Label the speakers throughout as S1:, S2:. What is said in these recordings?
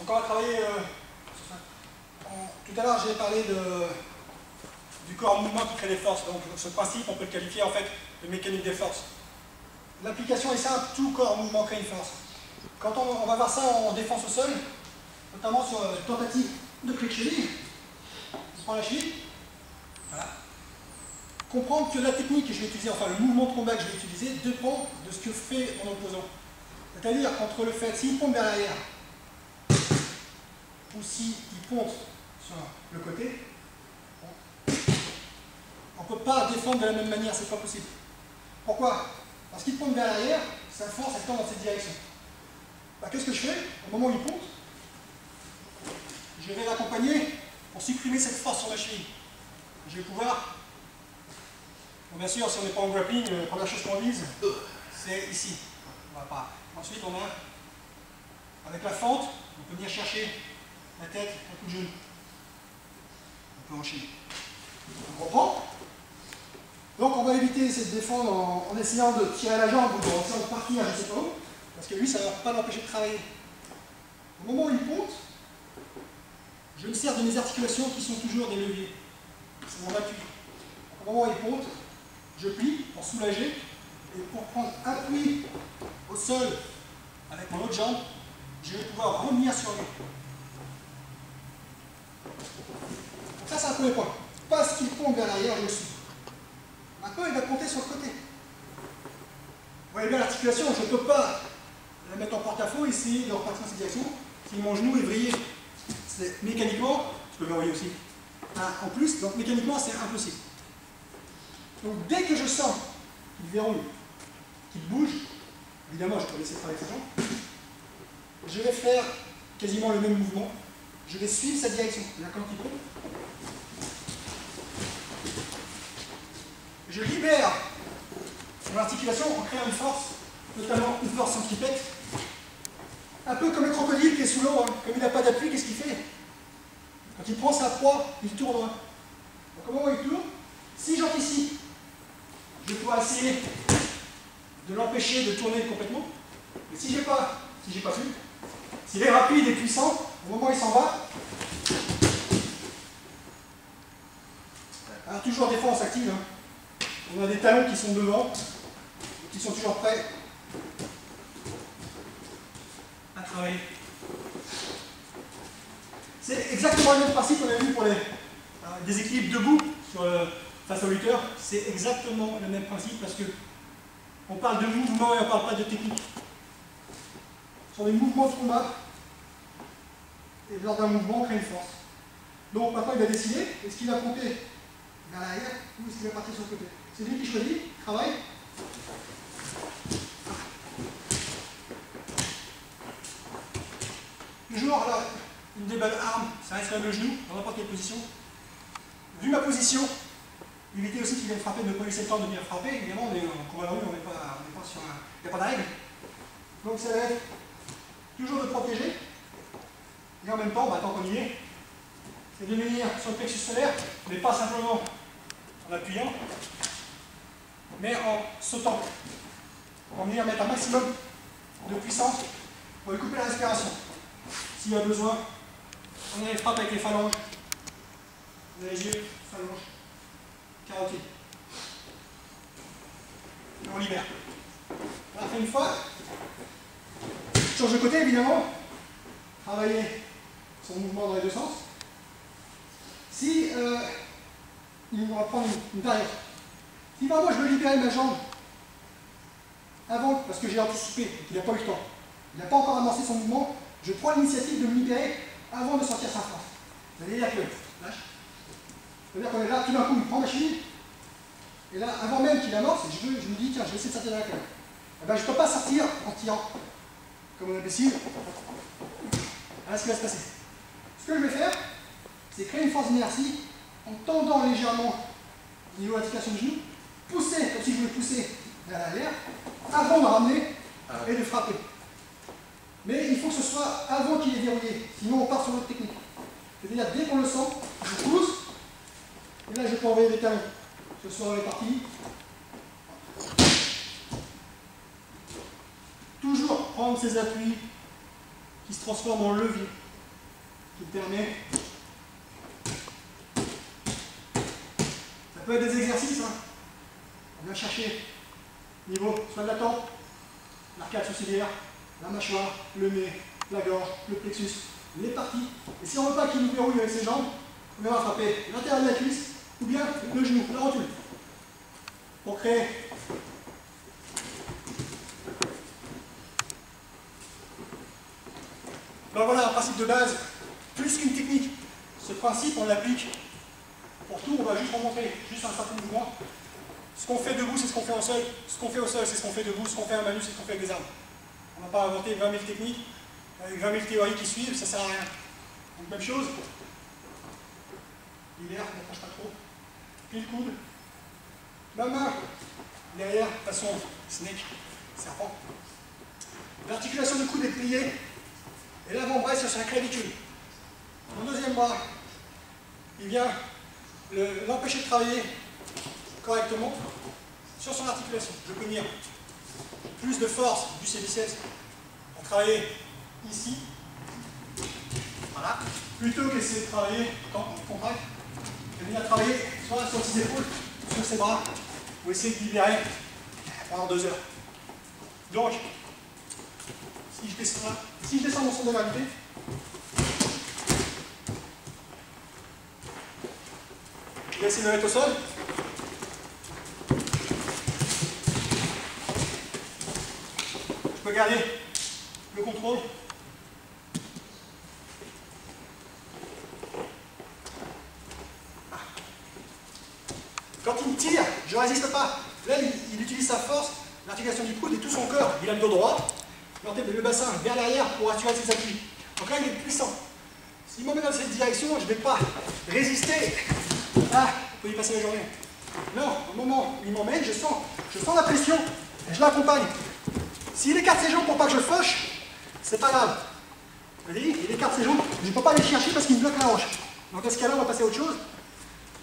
S1: Donc on va travailler sur ça. Tout à l'heure j'ai parlé du corps en mouvement qui crée des forces. Donc ce principe on peut le qualifier en fait de mécanique des forces. L'application est simple, tout corps en mouvement crée une force. Quand on va voir ça en défense au sol, notamment sur tentative de clé de cheville, je prends la cheville, voilà. Comprendre que la technique que je vais utiliser, enfin le mouvement de combat que je vais utiliser, dépend de ce que fait mon opposant. C'est-à-dire qu'entre le fait, s'il pompe vers l'arrière, ou s'il ponte sur le côté, on ne peut pas défendre de la même manière, c'est pas possible. Pourquoi? Parce qu'il pompe vers l'arrière, sa force elle tend dans cette direction. Bah, qu'est-ce que je fais? Au moment où il pompe, je vais l'accompagner pour supprimer cette force sur la cheville. Je vais pouvoir, bon, bien sûr si on n'est pas en grappling, la première chose qu'on vise, c'est ici. On va pas. Ensuite on a, avec la fente, on peut venir chercher la tête, un coup de genou. On peut enchaîner. On comprend? Donc on va éviter de se défendre en essayant de tirer la jambe ou en essayant de partir, je ne sais pas où, parce que lui ça ne va pas l'empêcher de travailler. Au moment où il ponte, je me sers de mes articulations qui sont toujours des leviers. C'est mon appui. Au moment où il ponte, je plie pour soulager et pour prendre appui au sol avec mon autre jambe, je vais pouvoir revenir sur lui. Donc ça c'est un premier point. Parce qu'il pompe vers l'arrière, je le suis. Maintenant il va compter sur le côté. Vous voyez bien l'articulation, je ne peux pas la mettre en porte-à-faux et essayer de repartir dans cette direction si mon genou est vrillé. Mécaniquement, je peux verrouiller aussi. En plus, donc mécaniquement c'est impossible. Donc dès que je sens qu'il verrouille, qu'il bouge, évidemment je peux laisser travailler sa jambe, je vais faire quasiment le même mouvement, je vais suivre sa direction. Là quand il pompe, je libère mon articulation en créant une force, notamment une force centripète, un peu comme le crocodile qui est sous l'eau, hein. Comme il n'a pas d'appui, qu'est-ce qu'il fait? Quand il prend sa proie, il tourne. Donc au moment où il tourne, si j'anticipe, je vais pouvoir essayer de l'empêcher de tourner complètement. Mais si j'ai pas vu, s'il est rapide et puissant, au moment où il s'en va, alors toujours défense active, hein. On a des talons qui sont devant, qui sont toujours prêts à travailler. C'est exactement le même principe qu'on a vu pour les déséquilibres debout face au lutteur. C'est exactement le même principe parce que on parle de mouvement et on ne parle pas de technique. Ce sont des mouvements de combat et lors d'un mouvement on crée une force. Donc maintenant il va décider, est-ce qu'il va compter vers l'arrière ou est-ce qu'il va partir sur le côté? C'est lui qui choisit, il travaille. Toujours là, une des balles armes, ça reste quand même le genou, dans n'importe quelle position. Vu ma position, éviter aussi qu'il vienne frapper, de ne pas laisser le temps de venir frapper. Évidemment, on est en combat de rue, on n'est pas sur un. Il n'y a pas de règle. Donc ça va être toujours de protéger. Et en même temps, tant qu'on y est, c'est de venir sur le plexus solaire, mais pas simplement en appuyant, mais en sautant. Pour venir mettre un maximum de puissance pour lui couper la respiration. S'il y a besoin, on a les frappes avec les phalanges. On a les yeux, phalanges, carotide. Et on libère. On a fait une fois. Change de côté évidemment. Travailler son mouvement dans les deux sens. Si il va prendre une variante. Si vraiment je veux libérer ma jambe avant, parce que j'ai anticipé, qu'il n'a pas eu le temps, il n'a pas encore amorcé son mouvement, je prends l'initiative de me libérer avant de sortir sa force. C'est-à-dire que, lâche. C'est-à-dire qu'on est là, tout d'un coup, il prend ma cheville, et là, avant même qu'il amorce, je me dis, tiens, je vais essayer de sortir de la cale. Eh ben, je ne peux pas sortir en tirant, comme un imbécile. Voilà ce qui va se passer. Ce que je vais faire, c'est créer une force d'inertie en tendant légèrement au niveau de l'articulation du genou, pousser, comme si je voulais pousser vers l'arrière, avant de ramener et de frapper. Mais il faut que ce soit avant qu'il ait verrouillé, sinon on part sur l'autre technique. C'est-à-dire dès qu'on le sent, je pousse, et là je peux envoyer des talons. Ce soit dans les parties. Toujours prendre ces appuis qui se transforment en levier. Alterner. Ça peut être des exercices. Hein. On vient chercher niveau soit de la tempe, l'arcade sourcilière, la mâchoire, le nez, la gorge, le plexus, les parties. Et si on ne veut pas qu'il nous verrouille avec ses jambes, on va frapper l'intérieur de la cuisse ou bien le genou, la rotule. Pour créer donc voilà un principe de base, plus qu'une technique. Ce principe, on l'applique pour tout, on va juste remontrer juste un certain mouvement. Ce qu'on fait debout, c'est ce qu'on fait au sol. Ce qu'on fait au sol, c'est ce qu'on fait debout. Ce qu'on fait en manus, c'est ce qu'on fait avec des armes. On ne va pas inventer 20 000 techniques, avec 20 000 théories qui suivent, ça ne sert à rien. Donc même chose. L'hiver, on n'approche pas trop. Puis le coude. Ma main derrière, façon snake, serpent. L'articulation du coude est pliée. Et l'avant-bras sur sa clavicule. Mon deuxième bras, il vient l'empêcher de travailler correctement sur son articulation. Je peux venir plus de force du C-biceps pour travailler ici. Voilà. Plutôt qu'essayer de travailler quand on contracte, je vais venir travailler soit sur ses épaules, sur ses bras, ou essayer de libérer pendant 2 heures. Donc, si je descends mon centre de gravité, je vais essayer de me mettre au sol. Je peux garder le contrôle. Quand il me tire, je ne résiste pas. Là, il utilise sa force, l'articulation du coude et tout son corps. Il a le dos droit. Le bassin vers l'arrière pour assurer ses appuis. Donc là, il est puissant. S'il m'emmène dans cette direction, je ne vais pas résister. Ah, on peut y passer la journée. Non, au moment où il m'emmène, je sens la pression et je l'accompagne. S'il écarte ses jambes pour pas que je fauche, c'est pas grave. Vous voyez, il écarte ses jambes, je ne peux pas les chercher parce qu'il me bloque la hanche. Donc dans ce cas-là, on va passer à autre chose.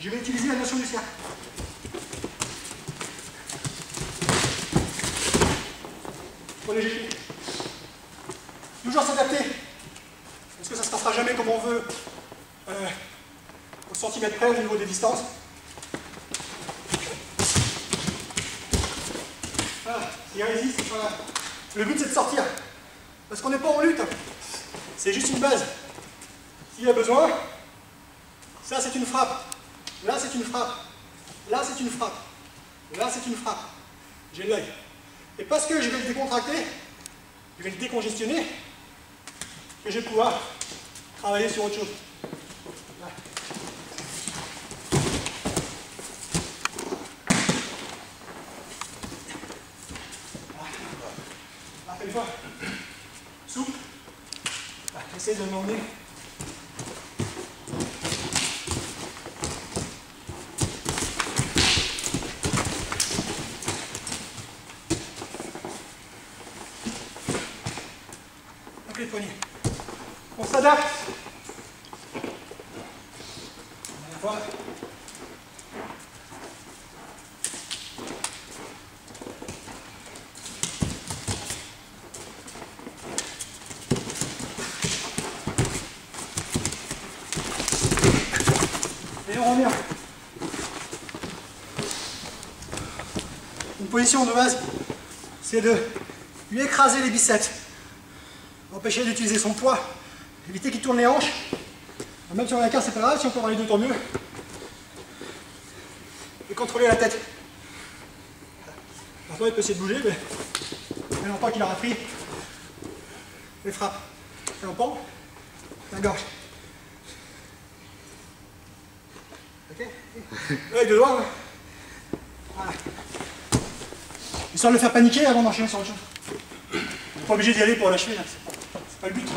S1: Je vais utiliser la notion du cercle. Faut léger. Toujours s'adapter, parce que ça ne se passera jamais comme on veut au centimètre près au niveau des distances. Voilà, il résiste, voilà. Le but c'est de sortir, parce qu'on n'est pas en lutte, c'est juste une base. S'il y a besoin, ça c'est une frappe, là c'est une frappe, là c'est une frappe, là c'est une frappe. J'ai l'œil. Et parce que je vais le décontracter, je vais le décongestionner, et je vais pouvoir travailler sur autre chose. Là. Là, fais fois. Souple. Essaye de m'emmener. Donc les poignets. On s'adapte. Voilà. Et on revient. Une position de base, c'est de lui écraser les biceps. Empêcher d'utiliser son poids. Éviter qu'il tourne les hanches. Même si on a la carte, c'est pas grave, si on peut avoir les deux, tant mieux. Et contrôler la tête. Parfois, il peut essayer de bouger, mais longtemps qu'il aura pris les frappes. Et on pend la gorge. Ok. Avec deux doigts. Hein. Voilà. Histoire de le faire paniquer avant d'enchaîner sur autre chose. On n'est pas obligé d'y aller pour l'achever, c'est pas le but.